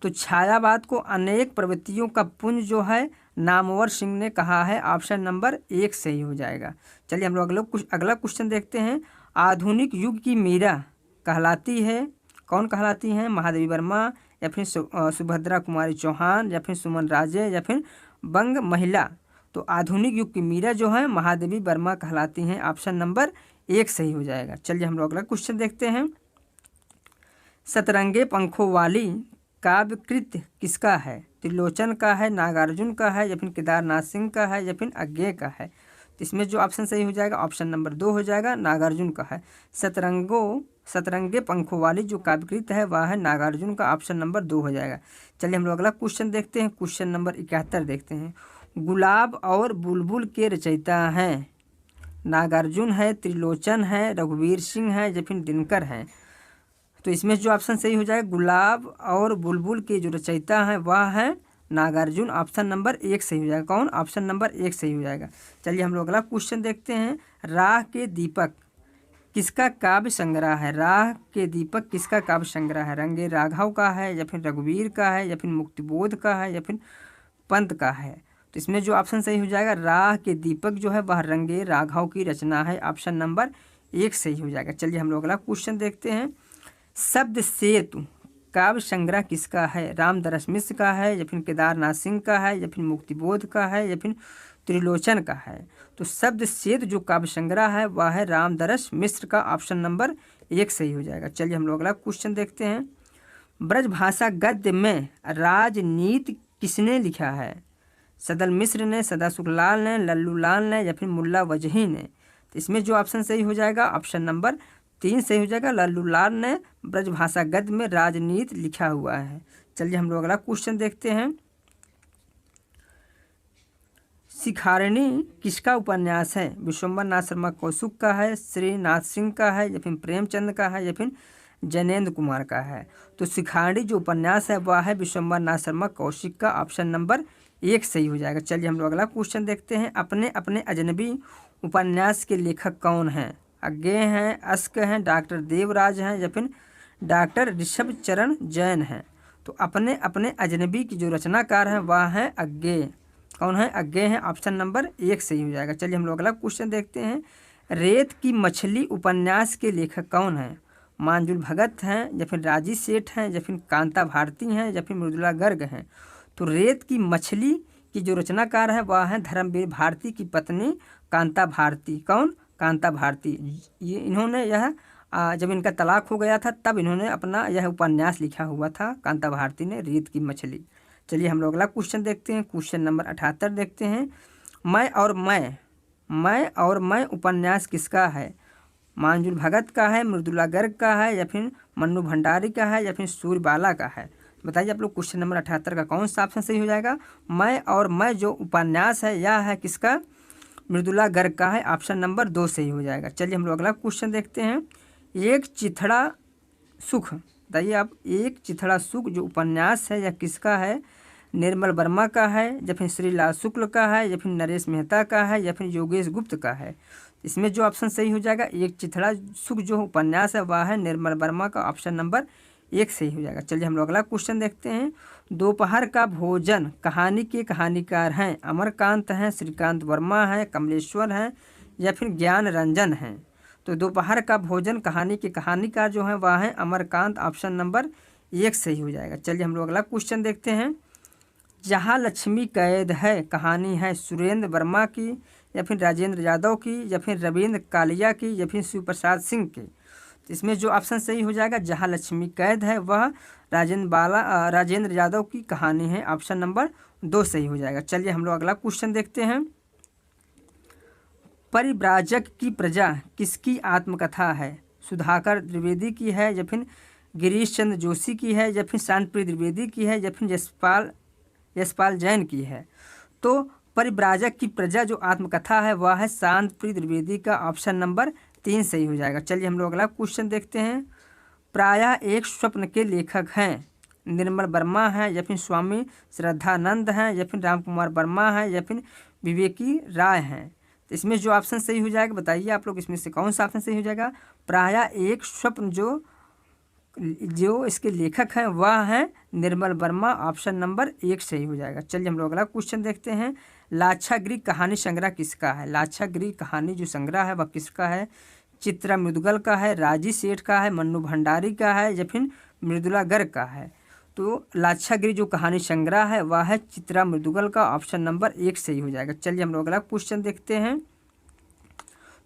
तो छायावाद को अनेक प्रवृत्तियों का पुंज जो है नामवर सिंह ने कहा है, ऑप्शन नंबर 1 सही हो जाएगा। चलिए हम लोग अगला क्वेश्चन देखते हैं। आधुनिक युग की मीरा कहलाती है, कौन कहलाती हैं? महादेवी वर्मा या फिर सुभद्रा कुमारी चौहान या फिर सुमन राजे या फिर बंग महिला? तो आधुनिक युग की मीरा जो है महादेवी वर्मा कहलाती हैं, ऑप्शन नंबर 1 सही हो जाएगा। चलिए हम लोग अगला क्वेश्चन देखते हैं। सतरंगे पंखों वाली काव्यकृत किसका है? त्रिलोचन का है, नागार्जुन का है या फिर केदारनाथ सिंह का है या फिर अज्ञेय का है? तो इसमें जो ऑप्शन सही हो जाएगा ऑप्शन नंबर 2 हो जाएगा, नागार्जुन का है। सतरंगे पंखों वाली जो काव्यकृत है वह है नागार्जुन का, ऑप्शन नंबर 2 हो जाएगा। चलिए हम लोग अगला क्वेश्चन देखते हैं। क्वेश्चन नंबर 71 देखते हैं। गुलाब और बुलबुल के रचयिता हैं नागार्जुन है, त्रिलोचन है, रघुवीर सिंह है या फिर दिनकर है? तो इसमें जो ऑप्शन सही हो जाएगा गुलाब और बुलबुल के जो रचयिता हैं वह है नागार्जुन, ऑप्शन नंबर 1 सही हो जाएगा। कौन? ऑप्शन नंबर 1 सही हो जाएगा। चलिए हम लोग अगला क्वेश्चन देखते हैं। राह के दीपक किसका काव्य संग्रह है? राह के दीपक किसका काव्य संग्रह है? रंगे राघव का है या फिर रघुवीर का है या फिर मुक्तिबोध का है या फिर पंत का है? तो इसमें जो ऑप्शन सही हो जाएगा राह के दीपक जो है वह रंगे राघव की रचना है, ऑप्शन नंबर 1 सही हो जाएगा। चलिए हम लोग अगला क्वेश्चन देखते हैं। शब्द सेतु काव्य संग्रह किसका है? रामदरस मिश्र का है या फिर केदारनाथ सिंह का है या फिर मुक्तिबोध का है या फिर त्रिलोचन का है? तो शब्द सेतु जो काव्य संग्रह है वह है रामदरस मिश्र का, ऑप्शन नंबर 1 सही हो जाएगा। चलिए हम लोग अगला क्वेश्चन देखते हैं। ब्रजभाषा गद्य में राजनीति किसने लिखा है? सदल मिश्र ने, सदा सुखलाल ने, लल्लू लाल ने या फिर मुल्ला वजही ने? तो इसमें जो ऑप्शन सही हो जाएगा ऑप्शन नंबर 3 सही हो जाएगा। लल्लू लाल ने ब्रजभाषा गद्य में राजनीति लिखा हुआ है। चलिए हम लोग अगला क्वेश्चन देखते हैं। शिखारिणी किसका उपन्यास है? विश्वम्बर नाथ शर्मा कौशिक का है, श्रीनाथ सिंह का है या फिर प्रेमचंद का है या फिर जैनेन्द्र कुमार का है? तो शिखारिणी जो उपन्यास है वह है विश्वम्बर नाथ शर्मा कौशिक का, ऑप्शन नंबर 1 सही हो जाएगा। चलिए हम लोग अगला क्वेश्चन देखते हैं। अपने अपने अजनबी उपन्यास के लेखक कौन हैं? अज्ञेय हैं, अश्क हैं, डॉक्टर देवराज हैं या फिर डॉक्टर ऋषभ चरण जैन हैं? तो अपने अपने अजनबी की जो रचनाकार हैं वह हैं अज्ञेय। कौन है? अज्ञेय हैं, ऑप्शन नंबर 1 सही हो जाएगा। चलिए हम लोग अगला क्वेश्चन देखते हैं। रेत की मछली उपन्यास के लेखक कौन हैं? मांजुल भगत हैं या फिर राजी सेठ हैं या फिर कांता भारती हैं या फिर मृदुला गर्ग हैं? तो रेत की मछली की जो रचनाकार है वह है धर्मवीर भारती की पत्नी कांता भारती। कौन? कांता भारती। ये इन्होंने यह जब इनका तलाक हो गया था तब इन्होंने अपना यह उपन्यास लिखा हुआ था, कांता भारती ने, रेत की मछली। चलिए हम लोग अगला क्वेश्चन देखते हैं। क्वेश्चन नंबर 78 देखते हैं। मैं और मैं उपन्यास किसका है? मांजुल भगत का है, मृदुला गर्ग का है या फिर मन्नू भंडारी का है या फिर सूर्यबाला का है? बताइए आप लोग क्वेश्चन नंबर 78 का कौन सा ऑप्शन सही हो जाएगा? मैं और मैं जो उपन्यास है यह है किसका? मृदुला गर्ग का है, ऑप्शन नंबर 2 सही हो जाएगा। चलिए हम लोग अगला क्वेश्चन देखते हैं। एक चिथड़ा सुख, बताइए आप, एक चिथड़ा सुख जो उपन्यास है यह किसका है? निर्मल वर्मा का है या फिर श्रीलाल शुक्ल का है या फिर नरेश मेहता का है या फिर योगेश गुप्त का है? इसमें जो ऑप्शन सही हो जाएगा एक चिथड़ा सुख जो उपन्यास है वह है निर्मल वर्मा का, ऑप्शन नंबर 1 सही हो जाएगा। चलिए हम लोग अगला क्वेश्चन देखते हैं। दोपहर का भोजन कहानी के कहानीकार हैं अमरकांत हैं, श्रीकांत वर्मा है, कमलेश्वर हैं या फिर ज्ञान रंजन हैं। तो दोपहर का भोजन कहानी के कहानीकार जो है वह है अमरकांत, ऑप्शन नंबर 1 सही हो जाएगा। चलिए हम लोग अगला क्वेश्चन देखते हैं। जहाँ लक्ष्मी कैद है कहानी है सुरेंद्र वर्मा की या फिर राजेंद्र यादव की या फिर रविंद्र कालिया की या फिर शिव प्रसाद सिंह की। तो इसमें जो ऑप्शन सही हो जाएगा जहाँ लक्ष्मी कैद है वह राजेंद्र यादव की कहानी है, ऑप्शन नंबर 2 सही हो जाएगा। चलिए हम लोग अगला क्वेश्चन देखते हैं। परिव्राजक की प्रजा किसकी आत्मकथा है? सुधाकर द्विवेदी की है या फिर गिरीश चंद्र जोशी की है या फिर शांतप्रिय द्विवेदी की है या फिर यशपाल जैन की है। तो परिव्राजक की प्रजा जो आत्मकथा है वह है शांतप्रिय द्विवेदी का, ऑप्शन नंबर 3 सही हो जाएगा। चलिए हम लोग अगला क्वेश्चन देखते हैं। प्रायः एक स्वप्न के लेखक हैं निर्मल वर्मा है या फिर स्वामी श्रद्धानंद हैं या फिर राम कुमार वर्मा है या फिर विवेकी राय हैं। तो इसमें जो ऑप्शन सही हो जाएगा बताइए आप लोग, इसमें से कौन सा ऑप्शन सही हो जाएगा? प्रायः एक स्वप्न जो इसके लेखक हैं वह हैं निर्मल वर्मा, ऑप्शन नंबर 1 सही हो जाएगा। चलिए हम लोग अगला क्वेश्चन देखते हैं। लाक्षागृह कहानी संग्रह किसका है? लाक्षागृह कहानी जो संग्रह है वह किसका है? चित्रा मुदगल का है, राजी सेठ का है, मन्नू भंडारी का है या फिर मृदुला गर्ग का है। तो लाक्षागृह जो कहानी संग्रह है वह है चित्रा मृदुगल का, ऑप्शन नंबर 1 सही हो जाएगा। चलिए हम लोग अगला क्वेश्चन देखते हैं।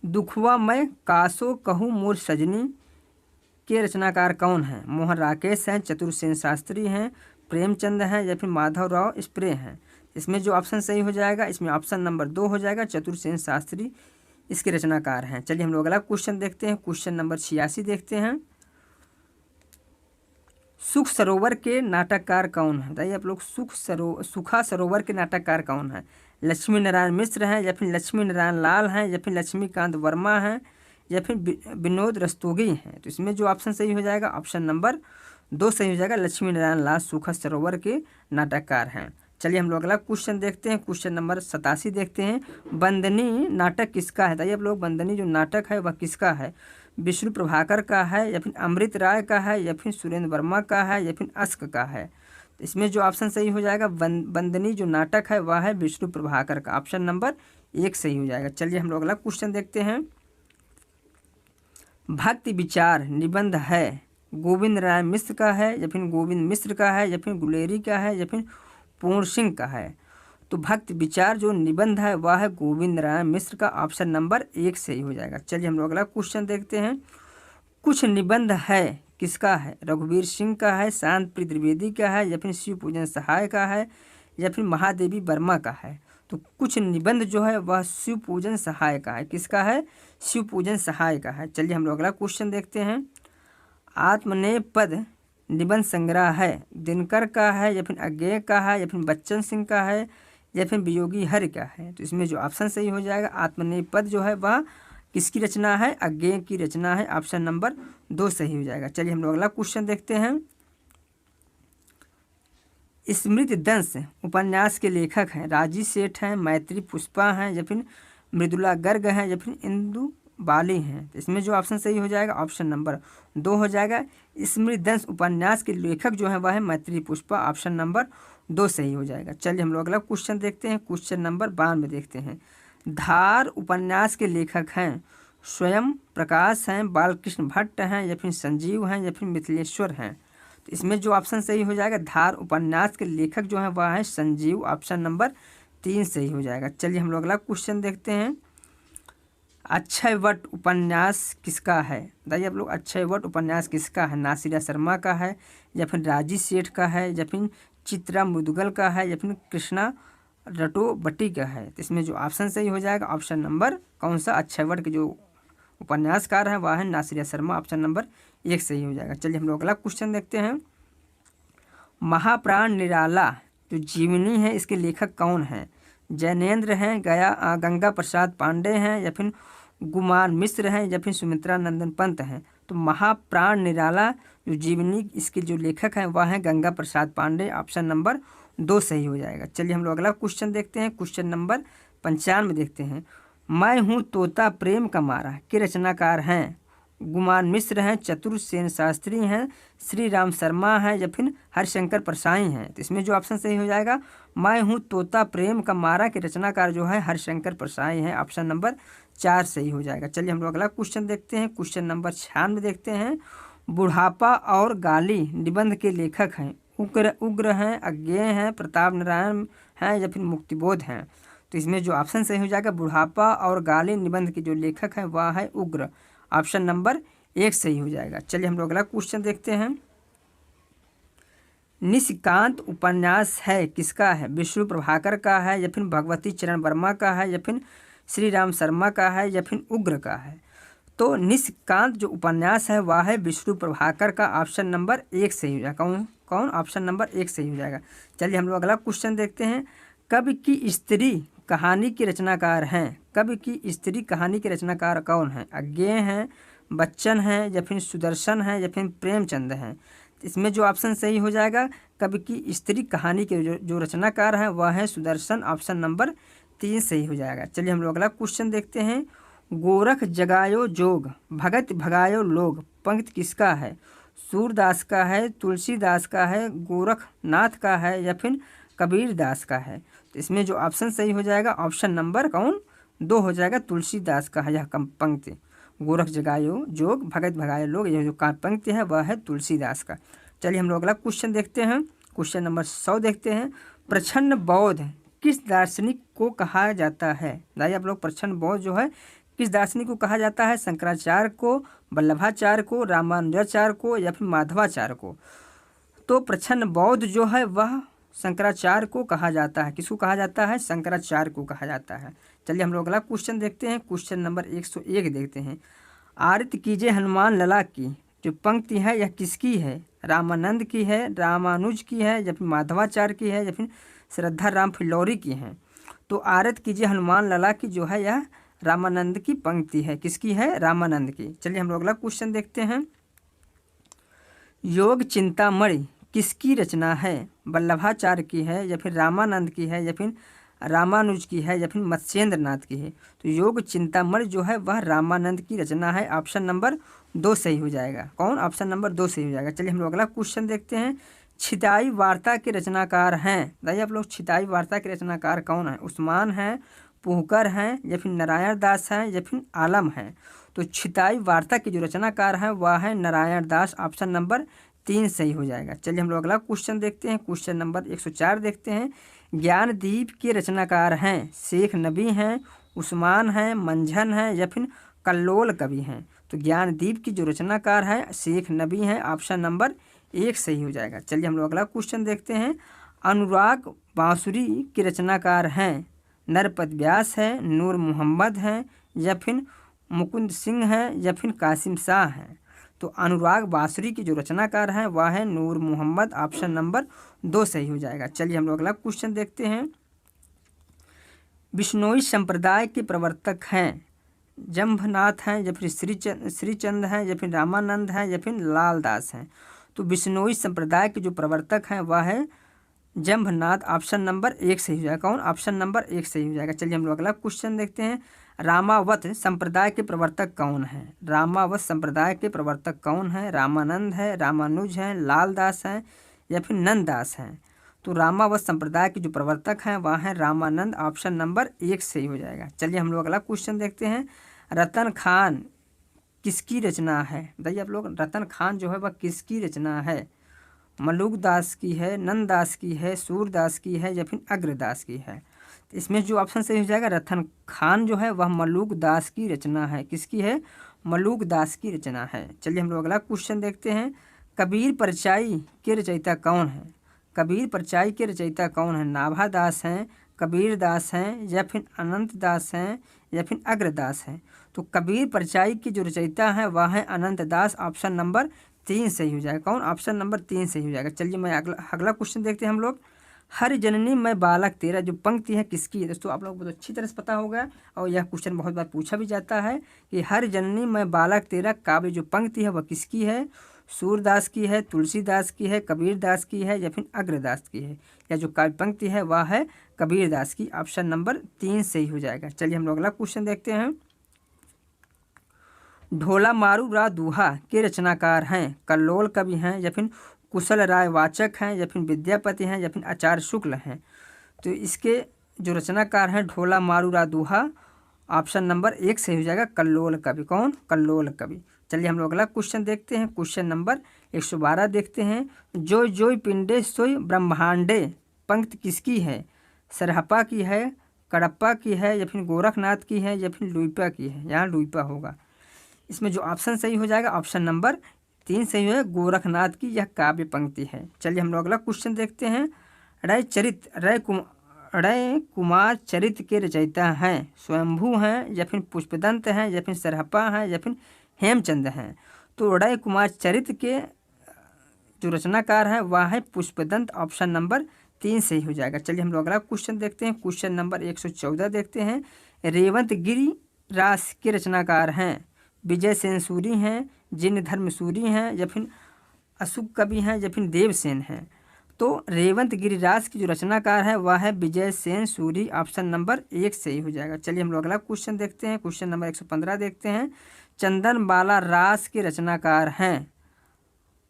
दुखवा मैं कासो कहूँ मोर सजनी के रचनाकार कौन हैं? मोहन राकेश हैं, चतुर्सेन शास्त्री हैं, प्रेमचंद हैं या फिर माधवराव स्प्रे हैं। इसमें जो ऑप्शन सही हो जाएगा इसमें ऑप्शन नंबर 2 हो जाएगा, चतुर्सेन शास्त्री इसके रचनाकार हैं। चलिए हम लोग अगला क्वेश्चन देखते हैं। क्वेश्चन नंबर 86 देखते हैं। सुख सरोवर के नाटककार कौन है? बताइए आप लोग, सुखा सरोवर के नाटककार कौन है? लक्ष्मी नारायण मिश्र हैं या फिर लक्ष्मी नारायण लाल हैं या फिर लक्ष्मीकांत वर्मा हैं या फिर विनोद रस्तोगी हैं। तो इसमें जो ऑप्शन सही हो जाएगा ऑप्शन नंबर 2 सही हो जाएगा, लक्ष्मी नारायण लाल सुखा सरोवर के नाटककार हैं। चलिए हम लोग अगला क्वेश्चन देखते हैं। क्वेश्चन नंबर 87 देखते हैं। बंदनी नाटक किसका है? बताइए आप लोग, बंदनी जो नाटक है वह किसका है? विष्णु प्रभाकर का है या फिर अमृत राय का है या फिर सुरेंद्र वर्मा का है या फिर अस्क का है। तो इसमें जो ऑप्शन सही हो जाएगा बंदनी जो नाटक है वह है विष्णु प्रभाकर का, ऑप्शन नंबर 1 सही हो जाएगा। चलिए हम लोग अगला क्वेश्चन देखते हैं। भक्ति विचार निबंध है गोविंद राय मिश्र का है या फिर गोविंद मिश्र का है या फिर गुलेरी का है या फिर पूर्ण सिंह का है। तो भक्ति विचार जो निबंध है वह है गोविंद राय मिश्र का, ऑप्शन नंबर 1 सही हो जाएगा। चलिए हम लोग अगला क्वेश्चन देखते हैं। कुछ निबंध है किसका है? रघुवीर सिंह का है, शांतप्रिय द्विवेदी का है या फिर शिव पूजन सहाय का है या फिर महादेवी वर्मा का है। तो कुछ निबंध जो है वह शिव पूजन सहाय का है। किसका है? शिव पूजन सहाय का है। चलिए हम लोग अगला क्वेश्चन देखते हैं। आत्मनेपद निबंध संग्रह है दिनकर का है या फिर अज्ञेय का है या फिर बच्चन सिंह का है या फिर वियोगी हरि का है। तो इसमें जो ऑप्शन सही हो जाएगा आत्मनेपद जो है वह किसकी रचना है? अज्ञेय की रचना है, ऑप्शन नंबर 2 सही हो जाएगा। चलिए हम लोग अगला क्वेश्चन देखते हैं। स्मृति दंश उपन्यास के लेखक हैं राजी सेठ हैं, मैत्री पुष्पा हैं या फिर मृदुला गर्ग हैं या फिर इंदु बाली हैं। तो इसमें जो ऑप्शन सही हो जाएगा ऑप्शन नंबर 2 हो जाएगा। स्मृति दंश उपन्यास के लेखक जो है वह है मैत्री पुष्पा, ऑप्शन नंबर 2 सही हो जाएगा। चलिए हम लोग अगला क्वेश्चन देखते हैं। क्वेश्चन नंबर 92 देखते हैं। धार उपन्यास के लेखक हैं स्वयं प्रकाश हैं, बालकृष्ण भट्ट हैं या फिर संजीव हैं या फिर मिथिलेश्वर हैं। तो इसमें जो ऑप्शन सही हो जाएगा धार उपन्यास के लेखक जो है वह है संजीव, ऑप्शन नंबर 3 सही हो जाएगा। चलिए हम लोग अगला क्वेश्चन देखते हैं। अक्षयवट उपन्यास किसका है? बताइए आप लोग, अक्षयवट उपन्यास किसका है? नासिरा शर्मा का है या फिर राजी सेठ का है या फिर चित्रा मुदगल का है या फिर कृष्णा रटोबटी का है। तो इसमें जो ऑप्शन सही हो जाएगा ऑप्शन नंबर कौन सा? अक्षयवट के जो उपन्यासकार हैं वह है नासिरा शर्मा, ऑप्शन नंबर 1 सही हो जाएगा। चलिए हम लोग अगला क्वेश्चन देखते हैं। महाप्राण निराला जो जीवनी है इसके लेखक कौन हैं? जैनेन्द्र हैं, गंगा प्रसाद पांडे हैं या फिर गुमान मिश्र हैं या फिर सुमित्रा नंदन पंत हैं। तो महाप्राण निराला जो जीवनी इसके जो लेखक हैं वह हैं गंगा प्रसाद पांडे, ऑप्शन नंबर 2 सही हो जाएगा। चलिए हम लोग अगला क्वेश्चन देखते हैं। क्वेश्चन नंबर 95 देखते हैं। मैं हूँ तोता प्रेम का मारा के रचनाकार हैं गुमान मिश्र हैं, चतुर सेन शास्त्री हैं, श्री राम शर्मा हैं या फिर हरिशंकर परसाई हैं। तो इसमें जो ऑप्शन सही हो जाएगा, मैं हूँ तोता प्रेम का मारा के रचनाकार जो है हरिशंकर परसाई हैं। ऑप्शन नंबर 4 सही हो जाएगा। चलिए हम लोग अगला क्वेश्चन देखते हैं। क्वेश्चन नंबर 96 देखते हैं। बुढ़ापा और गाली निबंध के लेखक हैं। उग्र हैं, अज्ञेय हैं, प्रताप नारायण हैं या फिर मुक्तिबोध हैं। तो इसमें जो ऑप्शन सही हो जाएगा, बुढ़ापा और गाली निबंध के जो लेखक हैं वह है उग्र। ऑप्शन नंबर 1 सही हो जाएगा। चलिए हम लोग अगला क्वेश्चन देखते हैं। निशिकांत उपन्यास है किसका है? विष्णु प्रभाकर का है या फिर भगवती चरण वर्मा का है या फिर श्री राम शर्मा का है या फिर उग्र का है? तो निशिकांत जो उपन्यास है वह है विष्णु प्रभाकर का। ऑप्शन नंबर 1 सही हो जाएगा। कौन ऑप्शन नंबर 1 सही हो जाएगा। चलिए हम लोग अगला क्वेश्चन देखते हैं। कवि की स्त्री कहानी के रचनाकार हैं। कवि की स्त्री कहानी के रचनाकार कौन है? अज्ञेय हैं, बच्चन हैं या फिर सुदर्शन हैं या फिर प्रेमचंद हैं। इसमें जो ऑप्शन सही हो जाएगा, कवि की स्त्री कहानी के जो रचनाकार हैं वह है सुदर्शन। ऑप्शन नंबर 3 सही हो जाएगा। चलिए हम लोग अगला क्वेश्चन देखते हैं। गोरख जगायो जोग, भगत भगायो लोग पंक्ति किसका है? सूरदास का है, तुलसीदास का है, गोरखनाथ का है या फिर कबीरदास का है? तो इसमें जो ऑप्शन सही हो जाएगा, ऑप्शन नंबर 2 हो जाएगा, तुलसीदास का है यह पंक्ति। गोरख जगायो जोग, भगत भगायो लोग, यह जो पंक्ति है वह है तुलसीदास का। चलिए हम लोग अगला क्वेश्चन देखते हैं। क्वेश्चन नंबर 100 देखते हैं। प्रच्छन्न बौद्ध किस दार्शनिक को कहा जाता है? बताइए आप लोग, प्रच्छन्न बौद्ध जो है किस दार्शनिक को कहा जाता है? शंकराचार्य को, वल्लभाचार्य को, रामानुजाचार्य को या फिर माधवाचार्य को? तो प्रच्छन्न बौद्ध जो है वह शंकराचार्य को कहा जाता है। किसको कहा जाता है? शंकराचार्य को कहा जाता है। चलिए हम लोग अगला क्वेश्चन देखते हैं। क्वेश्चन नंबर 101 देखते हैं। आरत कीजिए हनुमान लला की जो पंक्ति है यह किसकी है? रामानंद की है, रामानुज की है या फिर माधवाचार्य की है या फिर श्रद्धा राम फिलौरी की है? तो आरत कीजिए हनुमान लला की जो है यह रामानंद की पंक्ति है। किसकी है? रामानंद की। चलिए हम लोग अगला क्वेश्चन देखते हैं। योग चिंतामणि किसकी रचना है? वल्लभाचार्य की है या फिर रामानंद की है या फिर रामानुज की है या फिर मत्स्येंद्र नाथ की है? तो योग चिंतामणि जो है वह रामानंद की रचना है। ऑप्शन नंबर 2 सही हो जाएगा। कौन? ऑप्शन नंबर 2 सही हो जाएगा। चलिए हम लोग अगला क्वेश्चन देखते हैं। छिदाई वार्ता के रचनाकार हैं। बताइए आप लोग, छिदाई वार्ता के रचनाकार कौन है? उस्मान हैं, पुहकर हैं या फिर नारायण दास हैं या फिर आलम हैं? तो छिदाई वार्ता के जो रचनाकार हैं वह है नारायण दास। ऑप्शन नंबर 3 सही हो जाएगा। चलिए हम लोग अगला क्वेश्चन देखते हैं। क्वेश्चन नंबर 104 देखते हैं। ज्ञानदीप के रचनाकार हैं। शेख नबी हैं, उस्मान हैं, मंझन हैं या फिर कल्लोल कवि हैं? तो ज्ञानदीप की जो रचनाकार है शेख नबी हैं। ऑप्शन नंबर 1 सही हो जाएगा। चलिए हम लोग अगला क्वेश्चन देखते हैं। अनुराग बांसुरी के रचनाकार हैं। नरपत व्यास है, नूर मोहम्मद हैं या फिर मुकुंद सिंह हैं या फिर कासिम शाह हैं? तो अनुराग बांसुरी की जो रचनाकार हैं वह है नूर मोहम्मद। ऑप्शन नंबर 2 सही हो जाएगा। चलिए हम लोग अगला क्वेश्चन देखते हैं। बिश्नोई संप्रदाय के प्रवर्तक हैं। जम्भनाथ हैं या फिर श्रीचंद हैं या फिर रामानंद हैं या फिर लालदास हैं? तो बिश्नोई संप्रदाय के जो प्रवर्तक हैं वह है जम्भनाथ। ऑप्शन नंबर 1 सही हो जाएगा। कौन? ऑप्शन नंबर 1 सही हो जाएगा। चलिए हम लोग अगला क्वेश्चन देखते हैं। रामावत संप्रदाय के प्रवर्तक कौन है? रामावत संप्रदाय के प्रवर्तक कौन है? रामानंद है, रामानुज हैं, लालदास हैं या फिर नंददास हैं? तो रामावत संप्रदाय के जो प्रवर्तक हैं वह हैं रामानंद। ऑप्शन नंबर 1 सही हो जाएगा। चलिए हम लोग अगला क्वेश्चन देखते हैं। रतन खान किसकी रचना है? बताइए आप लोग, रतन खान जो है वह किसकी रचना है? मलुक दास की है, नंददास की है, सूरदास की है या फिर अग्रदास की है? तो इसमें जो ऑप्शन सही हो जाएगा, रतन खान जो है वह मलुक दास की रचना है। किसकी है? मलुक दास की रचना है। चलिए हम लोग अगला क्वेश्चन देखते हैं। कबीर परचाई के रचयिता कौन है? कबीर परचाई के रचयिता कौन है? नाभा दास हैं, कबीर दास हैं या फिर अनंत दास हैं या फिर अग्रदास हैं? तो कबीर परचाई की जो रचयिता है वह है अनंत दास। ऑप्शन नंबर 3 सही हो जाएगा। कौन? ऑप्शन नंबर 3 सही हो जाएगा। चलिए मैं अगला क्वेश्चन देखते हैं हम लोग। हर जननी मैं बालक तेरा जो पंक्ति है किसकी है? दोस्तों आप लोग बहुत अच्छी तरह से पता होगा और यह क्वेश्चन बहुत बार पूछा भी जाता है कि हर जननी मैं बालक तेरा काव्य जो पंक्ति है वह किसकी है? सूरदास की है, तुलसीदास की है, कबीरदास की है या फिर अग्रदास की है? या जो काव्य पंक्ति है वह है कबीरदास की। ऑप्शन नंबर 3 सही हो जाएगा। चलिए हम लोग अगला क्वेश्चन देखते हैं। ढोला मारू रा दूहा के रचनाकार हैं? कल्लोल कवि हैं, या फिर कुशल राय वाचक हैं, या फिर विद्यापति हैं, या फिर आचार्य शुक्ल हैं? तो इसके जो रचनाकार हैं ढोला मारू रा दूहा, ऑप्शन नंबर 1 सही हो जाएगा कल्लोल कवि। कौन? कल्लोल कवि। चलिए हम लोग अगला क्वेश्चन देखते हैं। क्वेश्चन नंबर 112 देखते हैं। जो जोई पिंडे सोई ब्रह्मांडे पंक्ति किसकी है? सरहपा की है, कडप्पा की है, या फिर गोरखनाथ की है, या फिर लुइपा की है? यहाँ लुइपा होगा। इसमें जो ऑप्शन सही हो जाएगा ऑप्शन नंबर 3 सही है, गोरखनाथ की यह काव्य पंक्ति है। चलिए हम लोग अगला क्वेश्चन देखते हैं। रय कुमार चरित के रचयिता हैं? स्वयंभू हैं, या फिर पुष्पदंत हैं, या फिर सरहपा हैं, या फिर हेमचंद हैं? तो रय कुमार चरित के जो रचनाकार है वह है पुष्पदंत। ऑप्शन नंबर 3 सही हो जाएगा। चलिए हम लोग अगला क्वेश्चन देखते हैं। क्वेश्चन नंबर 114 देखते हैं। रेवंत गिरी रास के रचनाकार हैं? विजय सेन सूरी हैं, जिन धर्म सूरी हैं, या फिर अशुक कवि हैं, या फिर देवसेन हैं? तो रेवंत गिरिराज की जो रचनाकार है वह है विजय सेन सूरी। ऑप्शन नंबर 1 सही हो जाएगा। चलिए हम लोग अगला क्वेश्चन देखते हैं। क्वेश्चन नंबर 115 देखते हैं। चंदन बाला रास के रचनाकार हैं?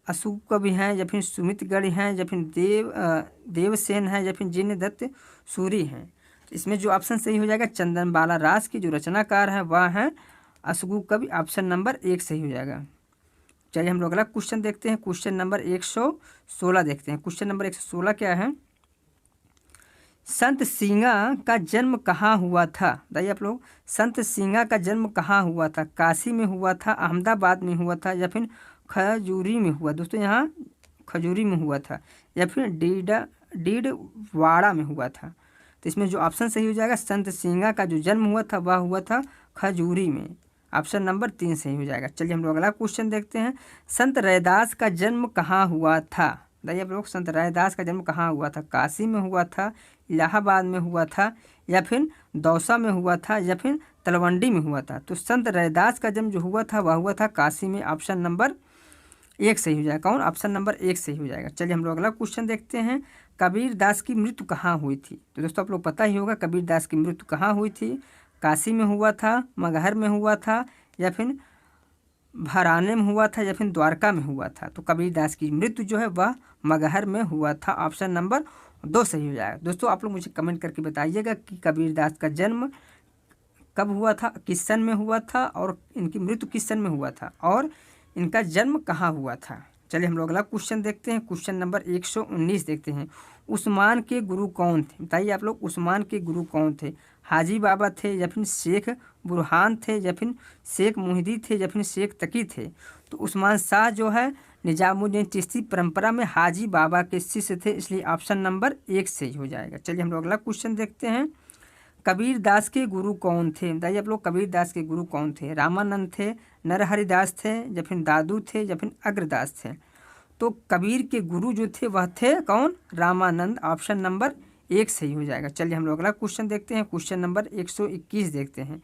अशुक कवि हैं, या फिर सुमितगढ़ हैं, या फिर देवसेन हैं, या फिर जिन दत्त सूरी हैं? तो इसमें जो ऑप्शन सही हो जाएगा चंदन बाला रास की जो रचनाकार है वह है अशुक कवि। ऑप्शन नंबर 1 सही हो जाएगा। चलिए हम लोग अगला क्वेश्चन देखते हैं। क्वेश्चन नंबर 116 देखते हैं। क्वेश्चन नंबर 116 क्या है? संत सिंगा का जन्म कहाँ हुआ था? बताइए आप लोग, संत सिंगा का जन्म कहाँ हुआ था? काशी में हुआ था, अहमदाबाद में हुआ था, या फिर खजूरी में हुआ? दोस्तों यहाँ खजूरी में हुआ था, या फिर डीडवाड़ा में हुआ था? तो इसमें जो ऑप्शन सही हो जाएगा संत सिंगा का जो जन्म हुआ था वह हुआ था खजूरी में। ऑप्शन नंबर 3 सही हो जाएगा। चलिए हम लोग अगला क्वेश्चन देखते हैं। संत रैदास का जन्म कहाँ हुआ था? बताइए आप लोग, संत रैदास का जन्म कहाँ हुआ था? काशी में हुआ था, इलाहाबाद में हुआ था, या फिर दौसा में हुआ था, या फिर तलवंडी में हुआ था? तो संत रैदास का जन्म जो हुआ था वह हुआ था काशी में। ऑप्शन नंबर 1 सही हो जाएगा। कौन? ऑप्शन नंबर 1 सही हो जाएगा। चलिए हम लोग अगला क्वेश्चन देखते हैं। कबीर दास की मृत्यु कहाँ हुई थी? तो दोस्तों आप लोग पता ही होगा कबीर दास की मृत्यु कहाँ हुई थी। काशी में हुआ था, मगहर में हुआ था, या फिर भराने में हुआ था, या फिर द्वारका में हुआ था? तो कबीर दास की मृत्यु जो है वह मगहर में हुआ था। ऑप्शन नंबर 2 सही हो जाएगा। दोस्तों आप लोग मुझे कमेंट करके बताइएगा कि कबीर दास का जन्म कब हुआ था, किस सन में हुआ था, और इनकी मृत्यु किस सन में हुआ था, और इनका जन्म कहाँ हुआ था। चलिए हम लोग अगला क्वेश्चन देखते हैं। क्वेश्चन नंबर 119 देखते हैं। उस्मान के गुरु कौन थे? बताइए आप लोग, उस्मान के गुरु कौन थे? हाजी बाबा थे, या फिर शेख बुरहान थे, या फिर शेख मुहिदी थे, या फिर शेख तकी थे? तो उस्मान शाह जो है निजामुद्दीन चिश्ती परंपरा में हाजी बाबा के शिष्य थे, इसलिए ऑप्शन नंबर 1 सही हो जाएगा। चलिए हम लोग अगला क्वेश्चन देखते हैं। कबीर दास के गुरु कौन थे? बताइए आप लोग, कबीर दास के गुरु कौन थे? रामानंद थे, नरहरि दास थे, या फिर दादू थे, या फिर अग्रदास थे? तो कबीर के गुरु जो थे वह थे कौन? रामानंद। ऑप्शन नंबर 1 सही हो जाएगा। चलिए हम लोग अगला क्वेश्चन देखते हैं। क्वेश्चन नंबर 121 देखते हैं।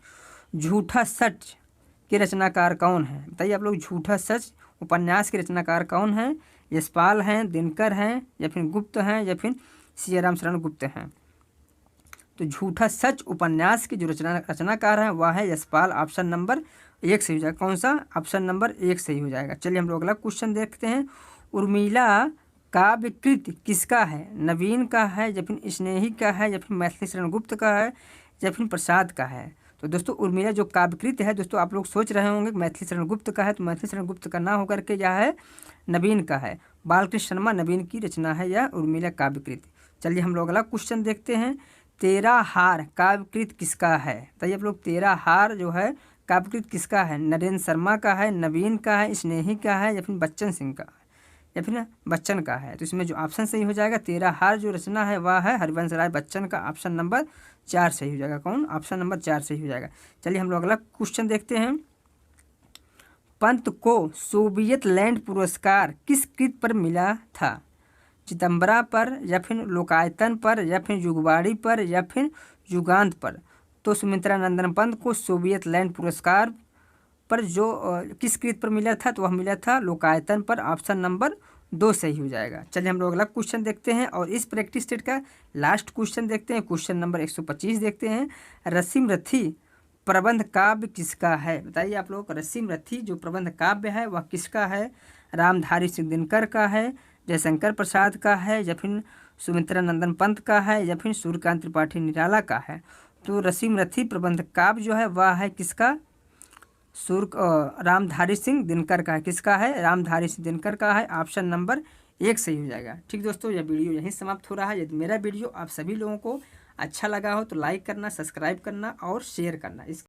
झूठा सच के रचनाकार कौन है? बताइए आप लोग, झूठा सच उपन्यास के रचनाकार कौन है? यशपाल हैं, दिनकर हैं, या फिर गुप्त हैं, या फिर सियाराम शरण गुप्त हैं? तो झूठा सच उपन्यास के जो रचनाकार है वह है यशपाल। ऑप्शन नंबर 1 सही हो जाएगा। कौन सा? ऑप्शन नंबर 1 सही हो जाएगा। चलिए हम लोग अगला क्वेश्चन देखते हैं। उर्मिला काव्य कृत किसका है? नवीन का है, या फिर स्नेही का है, या फिर मैथिली शरण गुप्त का है, या फिर प्रसाद का है? तो दोस्तों उर्मिला जो काव्यकृत है, दोस्तों आप लोग सोच रहे होंगे मैथिली शरण गुप्त का है, तो मैथिली शरण गुप्त का ना होकर के यह है नवीन का है। बालकृष्ण शर्मा नवीन की रचना है यह उर्मिला काव्यकृत। चलिए हम लोग अगला क्वेश्चन देखते हैं। तेरा हार काव्यकृत किसका है? बताइए आप लोग, तेरा हार जो है काव्यकृत किसका है? नरेंद्र शर्मा का है, नवीन का है, स्नेही का है, या फिर बच्चन सिंह का, या फिर बच्चन का है? तो इसमें जो ऑप्शन सही हो जाएगा तेरा हार जो रचना है वह है हरिवंश राय बच्चन का। ऑप्शन नंबर 4 सही हो जाएगा। कौन? ऑप्शन नंबर 4 सही हो जाएगा। चलिए हम लोग अगला क्वेश्चन देखते हैं। पंत को सोवियत लैंड पुरस्कार किस कृत पर मिला था? चिदम्बरा पर, या फिर लोकायतन पर, या फिर युगवाड़ी पर, या फिर युगांत पर? तो सुमित्रा नंदन पंत को सोवियत लैंड पुरस्कार पर जो किस कृत पर मिला था? तो वह मिला था लोकायतन पर। ऑप्शन नंबर 2 सही हो जाएगा। चलिए हम लोग अगला क्वेश्चन देखते हैं और इस प्रैक्टिस सेट का लास्ट क्वेश्चन देखते हैं। क्वेश्चन नंबर 125 देखते हैं। रसीम रथी प्रबंध काव्य किसका है? बताइए आप लोग। रसीम रथी जो प्रबंध काव्य है वह किसका है? रामधारी सिंह दिनकर का है, जयशंकर प्रसाद का है, या फिर सुमित्रा नंदन पंत का है, या फिर सूर्यकांत त्रिपाठी निराला का है? तो रसीम रथी प्रबंध काव्य जो है वह है किसका? रामधारी सिंह दिनकर का है। किसका है? रामधारी सिंह दिनकर का है। ऑप्शन नंबर 1 सही हो जाएगा। ठीक दोस्तों, यह वीडियो यहीं समाप्त हो रहा है। यदि मेरा वीडियो आप सभी लोगों को अच्छा लगा हो तो लाइक करना, सब्सक्राइब करना और शेयर करना। इस